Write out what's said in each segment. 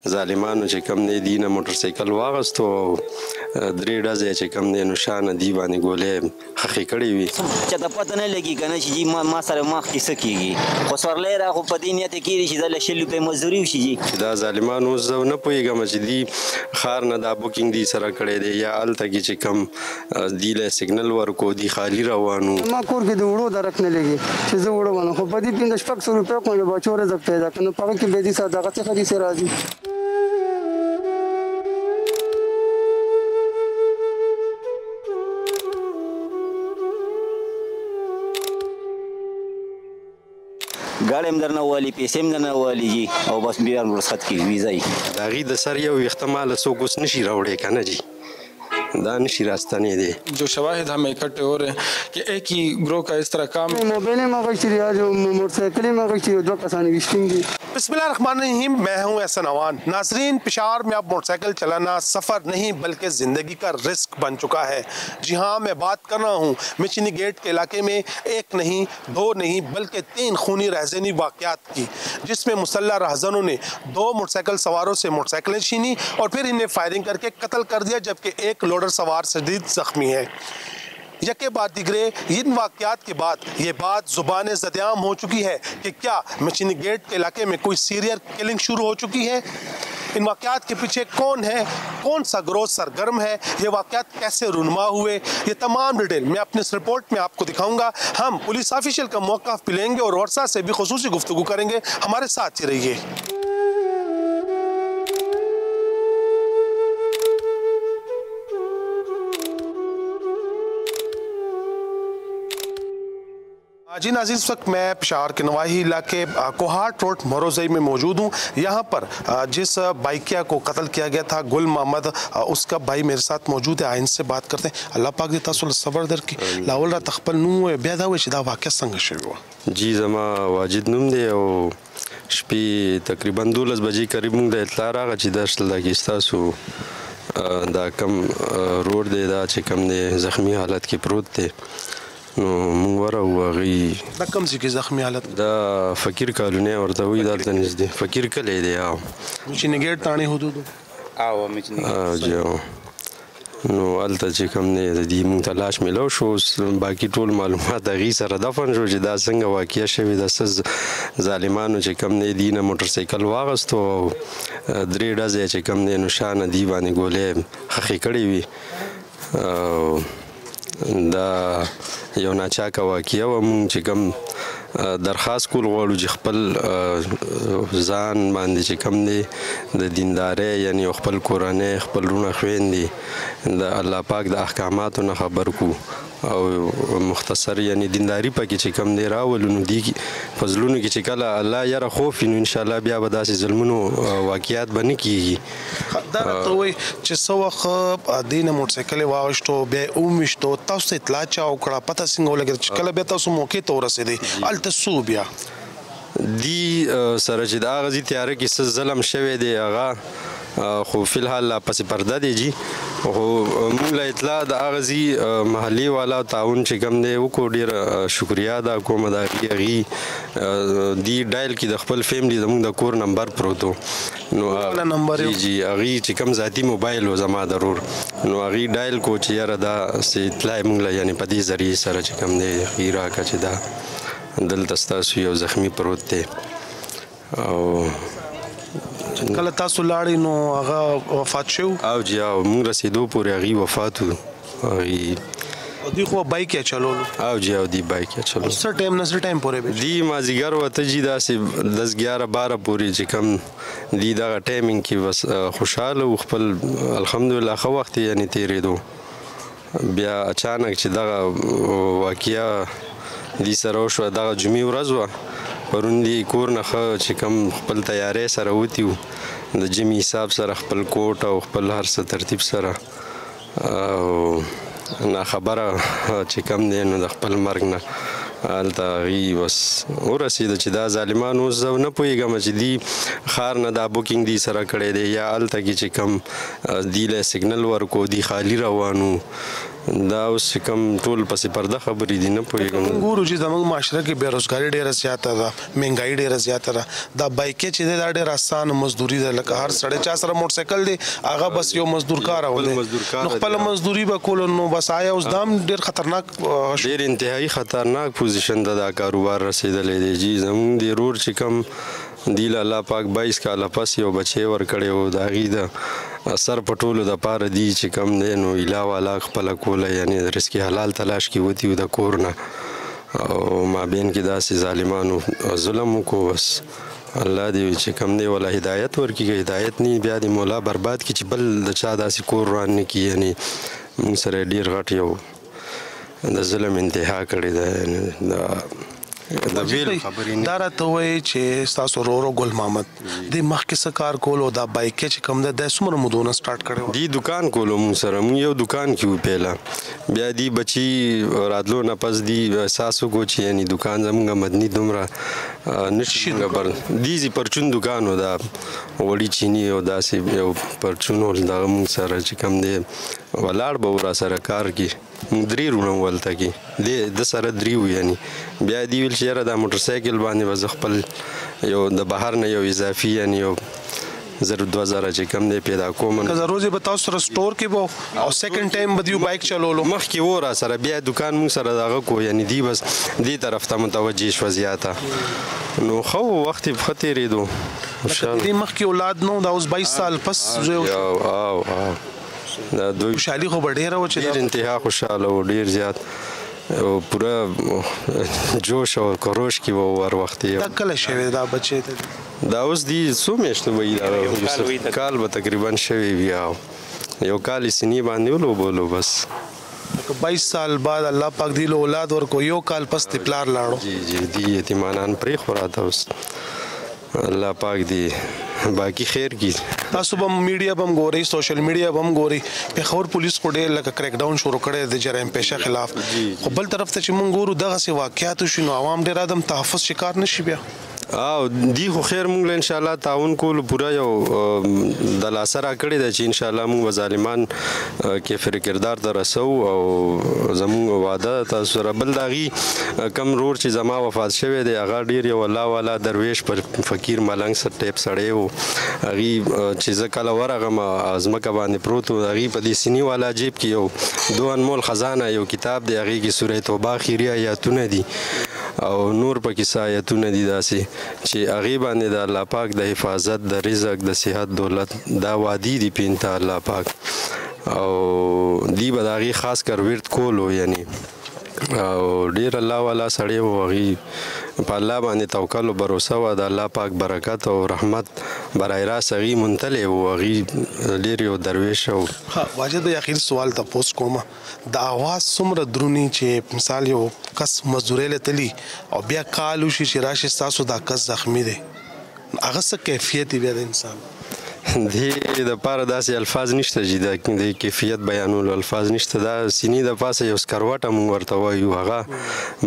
ظالمانو چې کوم دی دي نه موټرسایکل واغستو او 3 ډزې چې کوم دی نو شانه دی باندې ګولې خښې کړې وي چې د پته نه لګي که نه چې ما سره مخکې څه کېږي خو سورلی را خو په دې نیت یې کېږي چې دا له 100 روپۍ مزدوري وشي چې دا ظالمان اوس زه نه پوهېږم چې دی ښار نه دا بوکینګ دی سره کړی دی یا هلته کې چې کوم دی له سګنل ورکو دی خالي روانو ما کور کې د وړو درک نه لګي چې زه وړو وایم خو په دې 500 روپۍ کوم له بچو رزق پیدا کړم په هغه کې به دې سره دغه څه حدیث راځي ګاډی هم درنه والي پیسې هم درنه والي جي او بس بیا رخصت کړي ویزا یې د هغې د سر یو احتمال څوک اوس نشي راوړی که نه جي دا نشی راستانی دی جو شواہد ہمیں اکٹھے ہو رہے ہیں کہ ایک ہی گروہ کا اس طرح کام موبائل مغشری جو موٹر سائیکل مغشری دو کسانی وشتنگی بسم اللہ الرحمن الرحیم میں ہوں احسن عوان ناظرین پشاور میں اب موٹر سائیکل چلانا سفر نہیں بلکہ زندگی کا رسک بن چکا ہے جی ہاں میں بات کر رہا ہوں مچنی گیٹ کے علاقے میں ایک نہیں دو نہیں بلکہ 3 خونی رہزنی واقعات کی جس میں مسلح رہزنوں نے 2 موٹر سائیکل سواروں سے موٹر سائیکلیں چھینی اور پھر انہیں فائرنگ کر کے قتل کر دیا جبکہ ایک لوڈر سوار شدید زخمی ہے یکے بعد دیگرے ان واقعات کے بعد یہ بات زبان زدیام ہو چکی ہے کہ کیا مچنی گیٹ کے علاقے میں کوئی سیریل کلنگ شروع ہو چکی ہے ان واقعات کے پیچھے کون ہے کون سا گروہ سرگرم ہے یہ واقعات کیسے رونما ہوئے یہ تمام ڈیٹیل میں اپنے اس رپورٹ میں آپ کو دکھاؤں گا ہم پولیس آفیشل کا موقف بھی لیں گے اور ورثہ سے بھی خصوصی گفتگو کریں گے ہمارے ساتھ ہی رہیے جی ناظرین اس وقت میں پشاور کے نواحی علاقے کوہاٹ روڈ موروزئی میں موجود ہوں یہاں پر جس بائکیا کو قتل کیا گیا تھا گل محمد اس کا بھائی میرے ساتھ موجود ہے آئین سے بات کرتے ہیں اللہ پاک دې تاسو له صبر درکړي لاول را تخپل نوم بیا دا وایي چې دا واقعه څنګه شوې وه جی زما واجد نوم دی او شپې تقریبا 12 بجې قریب موږ د اطلاع راغله چې دا شله کې ستاسو دا کم روډ دی دا چې کم دی زخمی حالت کې پروت دی نو مونږ ورغلو هغې دا کوم ځای کې زخمی حالت دا فقیر کالونی ورته وایي دلته نږدې فقیر کلی دی مچنی ګیټ تاڼې حدودو جی نو هلته چې کوم دی د دې مونږ ته لاش میلاو شو باقي ټول معلومات د هغې سره دفن شو چې دا څنګه واقعه شوې ده څه ظالمانو چې کوم دی دي نه موټرسایکل واغستو او 3 ډزې چې کوم دی نو شانه دی باندې ګولې خښې کړې وي دا یو ناچاکه واقعه وه مونږ چې کوم درخواست کول غواړو چې خپل ځان باندې چې کوم دی د دیندارۍ یعنی خپل کورنۍ خپل وروڼه خویندې د الله پاک د احکاماتو نه خبر کو او مختصر یعنی دینداری پکې چې کوم دی راولو نو دی په زړونو کې چې کله الله یاره خوف وي نو انشاءالله بیا به داسې ظلمونو واقعات به نه کیږي دا راته وایي چې څه وخت دې نه موټرسایکل یې واغېشتو بیا یې وویشتو تاسو ته اطلاع چا وکړه پته څنګه ولګېده چې کله بیا تاسو موقع ته ورسېدئ هلته څه بیا دی سره چې د هغه ځي تیاره کې څه ظلم شوی دی هغه خو فی الحال لا پسې پرده دی جی خو موږ له اطلاع د هغه ځي محلي والا تعاون چې کوم دی وکړو ډېره شکریا ادا کوم د هغې دی ډایل کې د خپل فیملی زموږ د کور نمبر پروت و نو جی هغې چې کوم ذاتي موبایل و زما ضرور نو هغې ډایل کو چې یاره دا څه اطلاع یې موږ له یعنې په دې ذریعې سره چې کوم دی هغې راکړه چې دا دلته ستاسو یو زخمی پروت دی او کله تاسو لاړئ نو هغه وفات شو او جی او موږ رسېدو پورې هغې وفات و هغې او دوی خو بایک یې چلولو او جی او دی بایک یې چلولو څه ټایم نه څه ټایم پورې دی مازدیګر ورته جي داسې 10 11 12 پورې چې کوم دی دغه ټایمینګ کې بس خوشحاله و خپل الحمدلله ښه وخت یې یعنې تېرېدو بیا اچانک چې دغه واقعه دی سره وشوه دغه جمعې ورځ وه پرون دی کور نه ښه چې کوم خپل تیاری سره وتي وو د جمعې حساب سره خپل کوټ او خپل هر څه ترتیب سره او ناخبره چې کوم دی نو د خپل مرګ نه هلته هغې بس ورسېده چې دا ظالمان اوس زه نه پوهېږم چې دی ښار نه دا بوکینګ دی سره کړی دی یا هلته کې چې کوم دی له سګنل ورکو دی خالي روانو دا اوس چې کوم ټول پسې پرده خبرې دي نه پوهېږم. موږ ګورو چې زموږ معاشره کې بېروزګاري ډېره زیاته ده، مهنګایي ډېره زیاته ده. دا بایکې چې دی دا ډېر اسانه مزدوري ده، لکه هر سړی چا سره موټر سایکل دی هغه بس یو مزدور کاره و دی، نو خپله مزدوري به کولو. نو بس آیا اوس دا هم ډېر خطرناک ډېر انتهایي خطرناک پوزیشن ته دا کاروبار رسېدلی دی. جي زموږ د ورور چې کوم دی له الله پاک 22 کاله پس یو بچی ورکړی و، د هغې د سر په ټولو دپاره دی چې کوم دی نو ایله والا خپله کوله، یعنې رزق حلال تلاش کې وتي و د کور نه، او مابین کې داسې ظالمانو ظلم وکړو. بس الله دې چې کوم دی ولا هدایت ورکړي، که هدایت نه بیا د مولا برباد کړي چې بل د چا داسې کور روان نه کړي. یعنې موږ سره ډېر غټ یو د ظلم انتها کړې ده. دا راته وایي چې ستاسو ورور ګل محمد دې مخکې څه کار کولو، دا بایکې چې کوم ده دا څومره مودونه سټارټ کړی و؟ دی دکان کولو موږ سره، موږ یو دکان کې وو پهله، بیا دی بچي راتلو نه پس دی احساس وکړو چې یعنې دکان زموږ مدني دومره نشي دی پرچون دکان و، دا وړي چیني او داسې یو پرچون و، دغه موږ سره چې کوم دی ولاړ به و را سره کار کې. موږ 3 وروڼه وو هلته کې، د سره 3 وو. یعنې بیا دی ویل چې یاره دا موټر سایکل باندې به زه خپل یو د بهر نه یو اضافي یعنې یو 1000-2000 چې کم دی پیدا کوم. که ضرور به تاسو سره سټور کې به او سیکنډ ټایم به دیو بایک چلولو مخکې و را سره، بیا دکان موږ سره دغه کو، یعنې دی بس دې طرف ته متوجه شوه زیاته. نو ښه وخت یې ښه تېرېدو. دې مخکې اولاد نه دا اوس 22 سال پس دا دوی خوشحالي خو به ډېره وه چې ډېر انتها خوشحاله و، ډېر زیات او پوره جوش او کروش کې و هر وخت. دا کله شوی دا بچی ته؟ دا اوس دی څو میاشتې به وي، کال به تقریبا شوی وي، یو کال یې سینې باندې ولوبولو. بس 22 سال بعد الله پاک دی له اولاد ورکو، یو کال پس تی پلار لاړو. جی دی یتیمانان پرېښو راته. اوس الله پاک دی باقي خیر کی. تاسو به میډیا به هم ګورئ، سوشل میډیا به هم ګورئ. پېښور پولیس خو ډېر لکه کریک ډاون شروع کړی د جرایم پیشه خلاف، خو بل طرف ته چې مونږ ګورو دغسې واقعات وشي نو عوام ډېر عدم تحفظ شکار نه شي. بیا دی خو خیر مونږ له انشاءالله تعاون کولو پوره یو د لاسه راکړې ده چې انشاءالله مونږ به ظالمان کیفر کردار ته رسو، او زمونږ واده تاسو سره. بل د هغې کم رور چې زما وفات شوی دی هغه ډېر یو الله والا درویش پر فقیر ملنګ ټیپ سړی و. هغې چې زه کله ورغلم ځمکه باندې پروت و، هغې په دې سینې والا جیب کې یو 2 انمول خزانه یو کتاب دی، هغې کې سوره توبه اخري آیاتونه دي او نور پکې څه آیتونه دي داسې چې هغې باندې د الله پاک د حفاظت، د رزق، د صحت، دولت دا وعدې دي پینته الله پاک، او دی به د هغې خاص کر ورد کولو. یعنې او ډېر الله والا سړی و، هغې په الله باندې توکل او بروسه وه، د الله پاک برکت او رحمت برای راست هغې منتلی و. هغې ډېر یو درویش و. واجد اخیر سوال تپوس کومه، د اواز څومره درونی چې مثال یو کس مزدورۍ له تلي او بیا کال وشي چې راشي ستاسو دا کس زخمي دی، هغه څه کیفیت بیا د انسان دې دپاره داسې الفاظ نشته چې د کیفیت بیانولو الفاظ نشته. دا سینې د پاسه یو سکروټه مونږ ورته وایو، هغه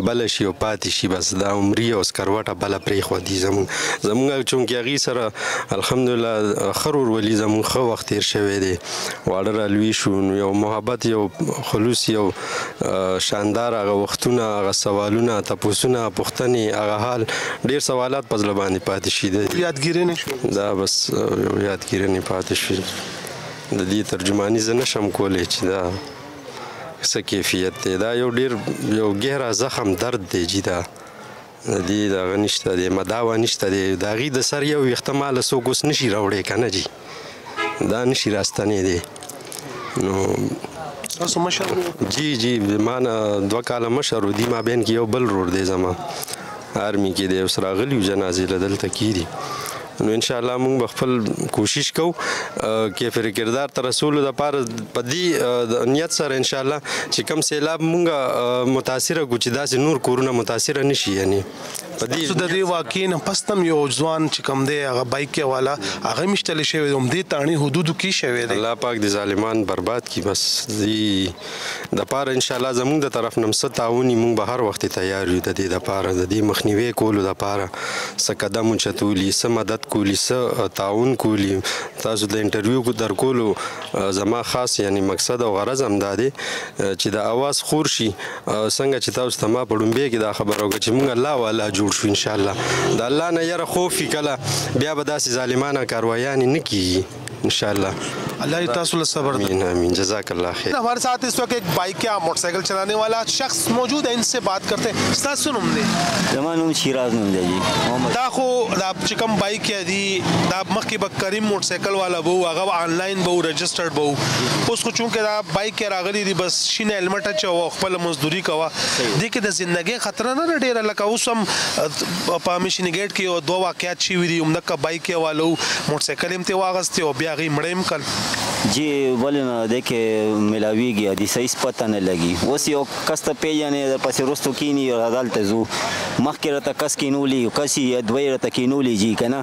بله شي او پاتې شي، بس دا عمري او سکروټه بله پرېښودي زمونږ چونکې هغې سره الحمدلله ښه رورولي زمونږ ښه وخت تېر شوی دی، واړه رالوي شو، نو یو محبت، یو خلوص، یو شاندار هغه وختونه، هغه سوالونه، تپوسونه، پوښتنې، هغه حال، ډېر سوالات په زړه باندې پاتې شي. یادګیري نه شو، دا بس یو یادګیري نه پاتې شي. د دې ترجماني زه نشم کولی چې دا څه کیفیت دی. دا یو ډېر یو ګهره زخم درد دی جي. دا د دې دغه نشته دی، مداوا نشته دی. د هغې د سر یو ویښته ماله څوک اوس نشي راوړی که نه جي، دا نشي راستنی دی. نو تاسو مشر جی ما نه 2 کاله مشر و. دي مابین کې یو بل رور دی زما آرمي کې دی، اوس راغلي و جنازې له دلته کېدي. نو انشاءالله مونږ به خپل کوشش کوو کیفر کردار ته رسولو دپاره په دې نیت سره انشاءالله چې کم سیلاب مونږ متاثره کړو چې داسې نور کورونه متاثره نه شي. یعنې په دې د دې واقعې نه پس هم یو ځوان چې کوم دی هغه بایک والا هغه مشتلی شوی دی، همدې تاڼي حدودو کې شوی دی. الله پاک د ظالمان برباد کړي. بس دې دپاره انشاءالله زمونږ د طرف نه څه تعاون وي مونږ به هر وخت تیار یو د دې دپاره، د دې مخنیوي کولو دپاره څه قدم اوچتولي، څه مدد مدد کولی څه تعاون کولی تاسو د انټرویو درکولو زما خاص یعنی مقصد او غرض هم دا دی چې د اواز خور شي څنګه چې تاسو ته ما په ډومبۍ کې دا خبره وکړه چې موږ الله والا جوړ شو انشاءالله د الله نه یره خوف کله بیا به داسې ظالمانه کاروایانې نه کیږي انشاءاللہ अल्लाह तासुल सबर दे। आमीन आमीन जज़ाकल्लाह खैर। हमारे साथ इस वक्त एक बाइक या मोटरसाइकिल चलाने वाला शख्स मौजूद है, इनसे बात करते हैं। स्तासु नुमदे जमानुम शिराज नुमदे जी मोहम्मद दा खो दा चिकम बाइक या दी दा मखी बकरीम मोटरसाइकिल वाला बहू आगा ऑनलाइन बहू रजिस्टर्ड बहू उसको चूंकि दा बाइक या रागली दी बस शीने हेलमेट च वो खपल मजदूरी कवा देखे द जिंदगी खतरा ना डेरा लका उसम पामिशन गेट की दो वाकयात छी हुई उमदक बाइक या वालो मोटरसाइकिल इमते वागस्ते और ब्यागी मड़ेम कल जी बोले ना देखे मिलावीगी adi सही पता نه لګي اوس یو کس ته پیژنې در پسې رستو کینی او عدالت زو مخکې راته کس کینولي کسي دوی راته کینولي جی کنه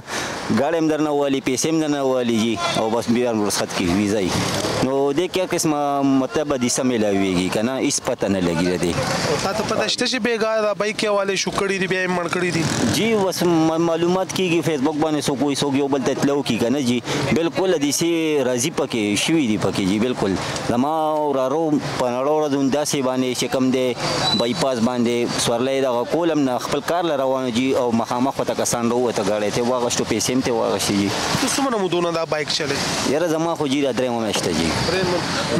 ګاډي هم درنه والی پیسې هم درنه والی جی او بس بیا رخصت کی ویزای نو دې کې قسمه مطلب دي سم ملاويږي کنه هیڅ پته نه لګي دی او تاسو پته شته چې بیګا بایک والے شو کړی دی بیا مړ کړی دی جی وس معلومات کیږي فیسبوک باندې سو کوئی سو یو بل ته تلو کی کنه جی بالکل دې سي راضي پکې شوی دی پکې جی بالکل زما ورارو پنړو د داسې باندې چې کم دی بایپاس باندې سورلې د کولم نه خپل کار روان جی او مخامخ وته کسان وروته غاړې ته واغشتو پیسې هم ته واغشي جی تاسو مونږ مودونه دا بایک چلے یاره زما خو جی درې مېشته جی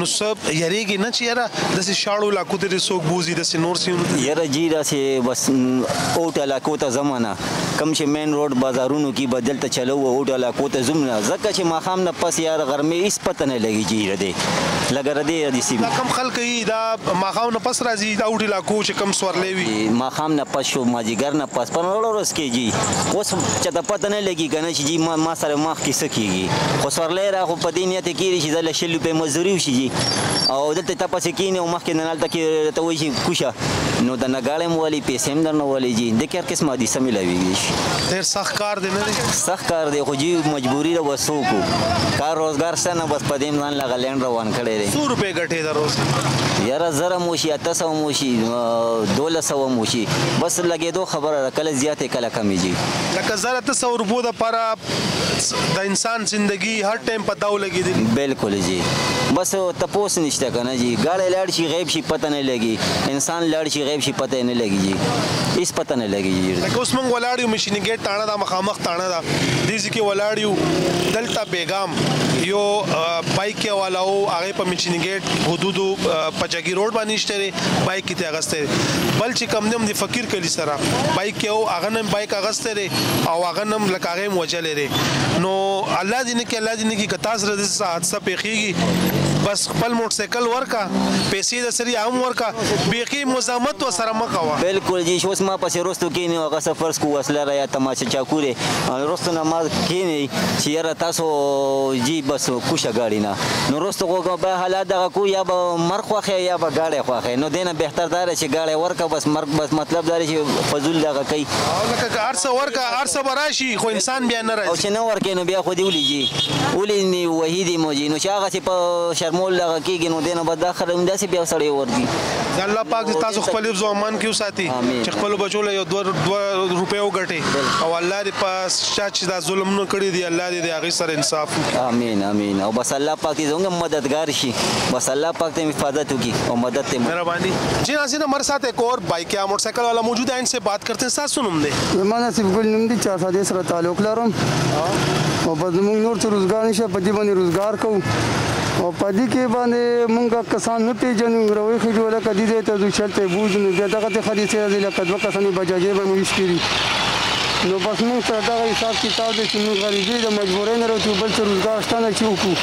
نو سب یریږي نه چې یاره د شاړو لاکو ته سوق بوزي د نور سیونو یاره جی داسې بس اوټه لاکو ته زمانہ کم چې مین روډ بازارونو کې بدل ته چلو اوټه لاکو ته زمنه زکه چې مخام نه پس یاره غرمه هیڅ پته نه لګي جی ردی لګره دی د سی کم خلک دا مخام نه پس راځي دا اوټه لاکو چې کم سورلې وي مخام نه پس شو ماجیګر نه پس پر ورس کې جی اوس چې ته پته نه لګي کنه چې جی ما سره مخ کې سکیږي خو سورلې را خو په دې نیت کې چې زله شلو په مزدوري وشي جی او دلته تاسو کې نه مخ کې نه نالته کې ته وایي کوشه نو د نګاړم والی پیسې هم درنه والی جی د کار قسمه دي سم ملاويږي ډېر سخت کار دی نه سخت کار دی خو جی مجبوری ده وسو کو کار روزګار سره بس پدیم ځان لا غلین روان کړي دي 100 روپے غټه دا روز یاره زره موشي 800 موشي 1200 موشي بس لګې دو خبره کله زیاته کله کمی جی لکه زره 800 روپو د پر د انسان ژوندۍ هر ټایم پتاو لګي دي بالکل جی بس تپوس نشته کنه جی ګاړې لاړ شي غیب شي پته نه لګي انسان لاړ شي غیب شي پته نه لګي جی هیڅ پته نه لګي جی لکه اوس موږ ولاړ یو مشینی ګیټ تاڼه دا مخامخ تاڼه دا دې ځکه ولاړ یو دلته بیګام یو بایک والا او هغه په مشینی ګیټ حدود پچاګي روډ باندې شته بایک ته اغسته بل چې کم نم دی فقیر کلی سره بایک او هغه نم بایک اغسته او هغه نم لکه موجل لري نو الله دې نه کې الله دې نه کې کتاس رد حادثه پیخيږي بس خپل موټرسایکل ورکا پیسې د سری عام ورکا بیخي مزاحمت و سره مکوا بالکل جی شوس ما پسې روستو کې نه هغه سفر کو وسله را یا تماشه چاکوره روستو نه ما کې نه چې یاره تاسو جی بس کوشه گاڑی نه نو روستو کو به حالات دغه کو یا به مرخ واخه یا به گاډي واخه نو دینه بهتر دار چې گاډي ورکا بس مرګ بس مطلب دار چې فضول دغه کوي او لکه ارسه ورکا ارسه براشي خو انسان بیا نه راځي او چې نه ورکې نو بیا خو دی ولېږي ولې وحیدی موجي نو چې هغه چې په شرمول لغه کېږي نو دینه به داخله هم داسې بیا سړی ورځي الله پاک دې تاسو خپل حفظ او امان کې وساتي چې خپل بچو له 2 روپے وګټي او الله دې پاس چې دا ظلم نه کړی دی الله دې هغه سره انصاف وکړي امين امين او بس الله پاک دې زموږ مددگار شي بس الله پاک ته حفاظت وکړي او مدد ته مهرباني جی नाज़रीन हमारे साथ एक और बाइक या मोटरसाइकिल वाला मौजूद है इनसे बात करते हैं साथ सुनम दे زمانه سیف ګل نوم دي چا ساده سره تعلق لرم او په موږ نور څه روزګار نشه په دې باندې روزګار کوو او په دې کې باندې مونږه کسان نه پیژنو روي خو جوړه کدي دې ته د چلته بوزنو دغه ته خدي سره دې لکه دوه کسانې بجاجې باندې وشکري نو بس موږ سره دا حساب کتاب دې چې موږ غریبي د مجبورۍ نه راځو بل څه روزګار شته چې وکړو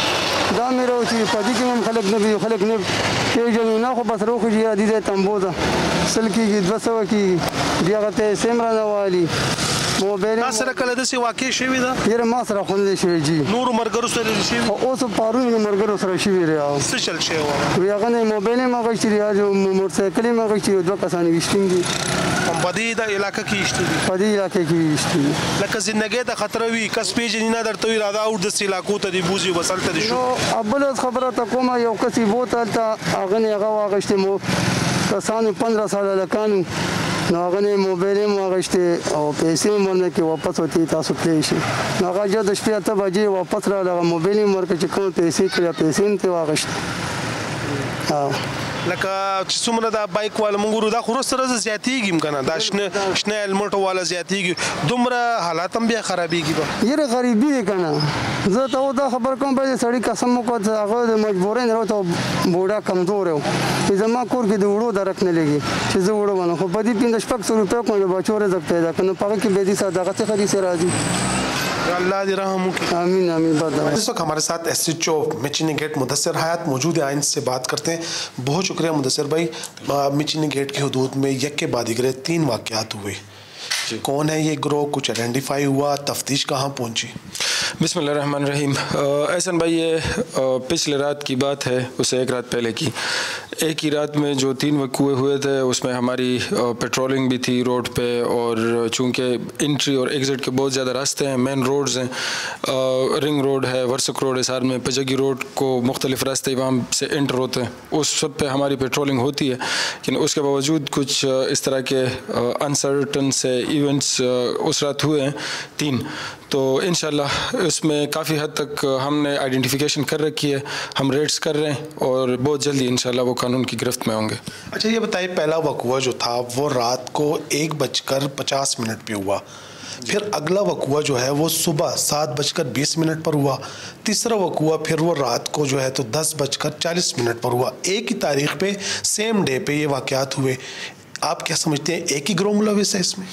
دا مې راځي په دې کې هم خلک نه پیژنو نه خو بس روخ جي دې تمبوزه سل کېږي 200 کېږي بیا ته سیمرا نه والی موبایل ما سره کله د سی واقع شوی دا یره ما سره خو شوی جی نور مرګرو سره شي اوس پارون مرګرو سره شوی راو څه چل شي و هغه نه موبایل ما غشتي راځو موټرسایکل ما غشتي دوه کسان وشتنګي په دې د علاقې کې شته په دې علاقې کې وشتي لکه زندګي د خطر وي کس پیژنې نه درته وی راځه او د علاقو ته دی بوزي وسلته دي شو نو ابل خبره ته کومه یو کسي بوتل ته هغه نه هغه واغشتي مو کسانو 15 سال لکانو نو هغه نه موبایل هم واغشته او پیسې هم ورنه کې واپس وتی تاسو کړی شي. نو هغه چې د شپې 8 بجې واپس راغله موبایل هم ورکړ چې کوم پیسې کړی پیسې هم ته واغشته. لکه چې څومره دا بایک والا مونږ ورو دا خو سره زیاتېږي کنه دا شنه هلمټ والا زیاتېږي دومره حالات هم بیا خرابېږي به یره غریبي دی کنه. زه ته دا خبر کوم به سړی قسم وکړ هغه د مجبورین راته بوډا کمزور و چې زما کور کې د وړو درک نه لګي چې زه وړو ونه خو په دې 1500 روپۍ کوم د بچو رزق پیدا کنه پاره کې به دې صدقه څخه دې سره راځي. اللہ دی رحم کی آمین آمین. اس وقت ہمارے ساتھ ایس ایچ او مچینی گیٹ مدثر حیات موجود ہیں، ان سے بات کرتے ہیں. بہت شکریہ مدثر بھائی. مچینی گیٹ کی حدود میں یک کے بعد دیگرے 3 واقعات ہوئے. کون ہے یہ گروہ؟ کچھ آئیڈینٹیفائی ہوا؟ تفتیش کہاں پہنچی؟ بسم اللہ الرحمن الرحیم. احسن بھائی یہ پچھلے رات کی بات ہے، اسے ایک رات پہلے کی. ایک ہی رات میں جو 3 وقوعے ہوئے تھے اس میں ہماری پیٹرولنگ بھی تھی روڈ پہ، اور چونکہ انٹری اور ایگزٹ کے بہت زیادہ راستے ہیں، مین روڈز ہیں، رنگ روڈ ہے، ورسک روڈ ہے، ساتھ میں پجگی روڈ کو مختلف راستے وہاں سے انٹر ہوتے ہیں، اس سب پہ ہماری پیٹرولنگ ہوتی ہے. لیکن اس کے باوجود کچھ اس طرح کے انسرٹن سے ایونٹس اس رات ہوئے ہیں 3. تو انشاءاللہ اس میں کافی حد تک ہم نے آئیڈینٹیفیکیشن کر رکھی ہے، ہم ریڈس کر رہے ہیں اور بہت جلدی انشاءاللہ وہ قانون کی گرفت میں ہوں گے. اچھا یہ بتائیے، پہلا وقوع جو تھا وہ رات کو 1:50 پہ ہوا، پھر اگلا وقوع جو ہے وہ صبح 7:20 پر ہوا، تیسرا وقوع پھر وہ رات کو جو ہے تو 10:40 پر ہوا. ایک ہی تاریخ پہ سیم ڈے پہ یہ واقعات ہوئے. آپ کیا سمجھتے ہیں ایک ہی گروہ ملوث ہے اس میں؟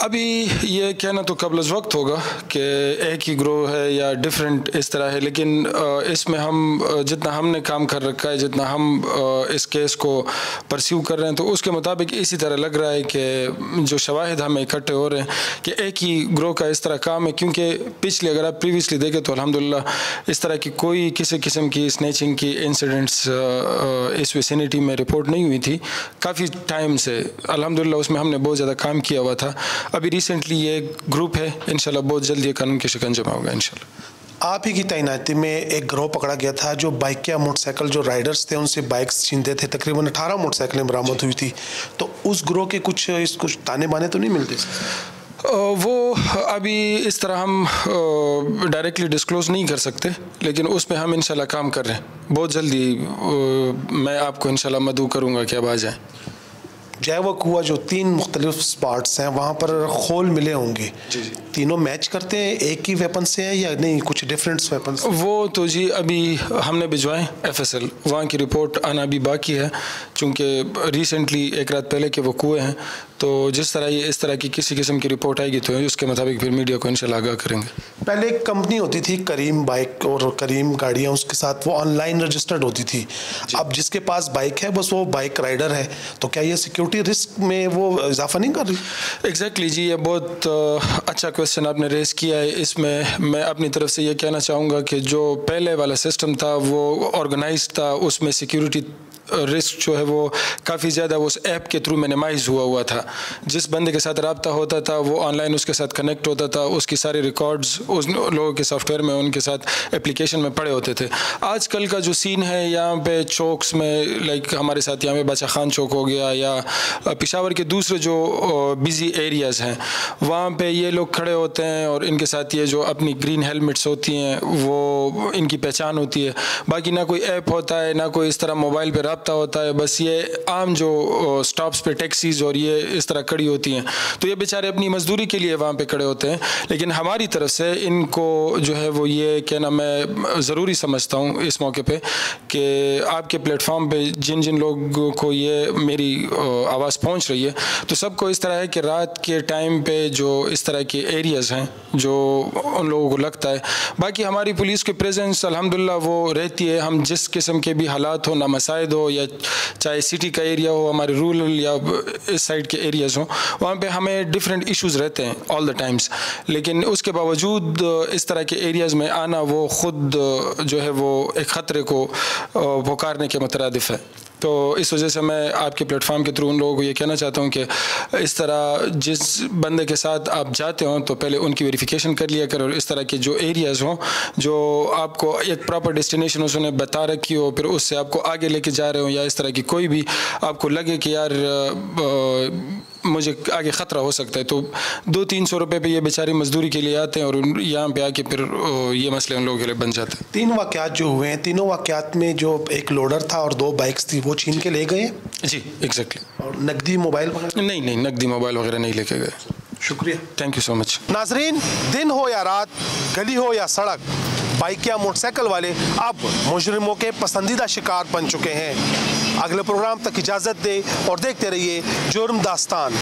ابھی یہ کہنا تو قبل از وقت ہوگا کہ ایک ہی گروہ ہے یا ڈیفرنٹ اس طرح ہے، لیکن اس میں ہم جتنا ہم نے کام کر رکھا ہے، جتنا ہم اس کیس کو پرسیو کر رہے ہیں، تو اس کے مطابق اسی طرح لگ رہا ہے کہ جو شواہد ہمیں اکٹھے ہو رہے ہیں کہ ایک ہی گروہ کا اس طرح کام ہے. کیونکہ پچھلے اگر آپ پریویسلی دیکھیں تو الحمدللہ اس طرح کی کوئی کسی قسم کی اسنیچنگ کی انسیڈنٹس اس ویسینٹی میں رپورٹ نہیں ہوئی تھی کافی ٹائم سے. الحمدللہ اس میں ہم نے بہت زیادہ کام کیا ہوا تھا. ابھی ریسنٹلی یہ گروپ ہے، انشاءاللہ بہت جلد یہ قانون کے شکنجے میں ہوگا انشاءاللہ. آپ ہی کی تعیناتی میں ایک گروہ پکڑا گیا تھا جو بائک یا موٹر سائیکل جو رائڈرز تھے ان سے بائکس چھینتے تھے، تقریباً 18 موٹر سائیکلیں برآمد ہوئی تھی. تو اس گروہ کے کچھ تانے بانے تو نہیں ملتے؟ وہ ابھی اس طرح ہم ڈائریکٹلی ڈسکلوز نہیں کر سکتے، لیکن اس میں ہم انشاءاللہ کام کر رہے ہیں. بہت جلدی میں آپ کو انشاءاللہ مدعو کروں گا کہ اب آ جائیں. جائے وقوع جو 3 مختلف سپاٹس ہیں وہاں پر خول ملے ہوں گے، تینوں میچ کرتے ہیں ایک ہی ویپن سے ہیں یا نہیں کچھ ڈیفرنٹ ویپن؟ وہ تو جی ابھی ہم نے بھجوائیں FSL، وہاں کی رپورٹ آنا بھی باقی ہے، چونکہ ریسنٹلی ایک رات پہلے کے وقوعے ہیں. تو جس طرح یہ اس طرح کی کسی قسم کی رپورٹ آئے گی تو اس کے مطابق پھر میڈیا کو انشاءاللہ آگاہ کریں گے. پہلے ایک کمپنی ہوتی تھی کریم بائک اور کریم گاڑیاں، اس کے ساتھ وہ آن لائن رجسٹرڈ ہوتی تھی. اب جس کے پاس بائک ہے بس وہ بائک رائڈر ہے، تو کیا یہ سیکیورٹی رسک میں وہ اضافہ نہیں کر رہی؟ ایگزیکٹلی جی، یہ بہت اچھا کویشچن آپ نے ریز کیا ہے. اس میں میں اپنی طرف سے یہ کہنا چاہوں گا کہ جو پہلے والا سسٹم تھا وہ آرگنائزڈ تھا، اس میں سیکیورٹی رسک جو ہے وہ کافی زیادہ اس ایپ کے تھرو منیمائز ہوا تھا. جس بندے کے ساتھ رابطہ ہوتا تھا وہ آن لائن اس کے ساتھ کنیکٹ ہوتا تھا، اس کی ساری ریکارڈز اس لوگوں کے سافٹ ویئر میں ان کے ساتھ اپلیکیشن میں پڑے ہوتے تھے. آج کل کا جو سین ہے یہاں پہ چوکس میں، لائک ہمارے ساتھ یہاں پہ بادشاہ خان چوک ہو گیا یا پشاور کے دوسرے جو بزی ایریاز ہیں، وہاں پہ یہ لوگ کھڑے ہوتے ہیں اور ان کے ساتھ یہ جو اپنی گرین ہیلمٹس ہوتی ہیں وہ ان کی پہچان ہوتی ہے. باقی نہ کوئی ایپ ہوتا ہے، نہ کوئی اس طرح موبائل پہ رابطہ ہوتا ہے، بس یہ عام جو سٹاپس پہ ٹیکسیز اور یہ اس طرح کھڑی ہوتی ہیں، تو یہ بیچارے اپنی مزدوری کے لیے وہاں پہ کھڑے ہوتے ہیں. لیکن ہماری طرف سے ان کو جو ہے وہ یہ کہنا میں ضروری سمجھتا ہوں اس موقع پہ کہ آپ کے پلیٹ فارم پہ جن جن لوگوں کو یہ میری آواز پہنچ رہی ہے، تو سب کو اس طرح ہے کہ رات کے ٹائم پہ جو اس طرح کے ایریاز ہیں جو ان لوگوں کو لگتا ہے، باقی ہماری پولیس کی پریزنس الحمدللہ وہ رہتی ہے. ہم جس قسم کے بھی حالات ہو، نہ مسائد ہو یا چاہے سٹی کا ایریا ہو، ہمارے رورل یا اس سائڈ کے ایریاز ہوں، وہاں پہ ہمیں ڈفرینٹ ایشوز رہتے ہیں آل دا ٹائمز. لیکن اس کے باوجود اس طرح کے ایریاز میں آنا وہ خود جو ہے وہ ایک خطرے کو پکارنے کے مترادف ہے. تو اس وجہ سے میں آپ کے پلیٹ فارم کے تھرو ان لوگوں کو یہ کہنا چاہتا ہوں کہ اس طرح جس بندے کے ساتھ آپ جاتے ہوں تو پہلے ان کی ویریفیکیشن کر لیا کرو، اور اس طرح کے جو ایریاز ہوں جو آپ کو ایک پراپر ڈیسٹینیشن اس نے بتا رکھی ہو، پھر اس سے آپ کو آگے لے کے جا رہے ہوں، یا اس طرح کی کوئی بھی آپ کو لگے کہ یار مجھے آگے خطرہ ہو سکتا ہے. تو 200-300 روپے پہ یہ بیچاری مزدوری کے لیے آتے ہیں اور یہاں پہ آ کے پھر یہ مسئلے ان لوگوں کے لیے بن جاتے ہیں. 3 واقعات جو ہوئے ہیں، تینوں واقعات میں جو ایک لوڈر تھا اور 2 بائکس تھی وہ چھین کے لے گئے. جی ایگزیکٹلی. اور نقدی موبائل وغیرہ نہیں نقدی موبائل وغیرہ نہیں لے کے گئے. شکریہ. تھینک یو سو مچ. ناظرین، دن ہو یا رات، گلی ہو یا سڑک، بائک یا موٹر سائیکل والے اب مجرموں کے پسندیدہ شکار بن چکے ہیں. اگلے پروگرام تک اجازت دے اور دیکھتے رہیے جرم داستان.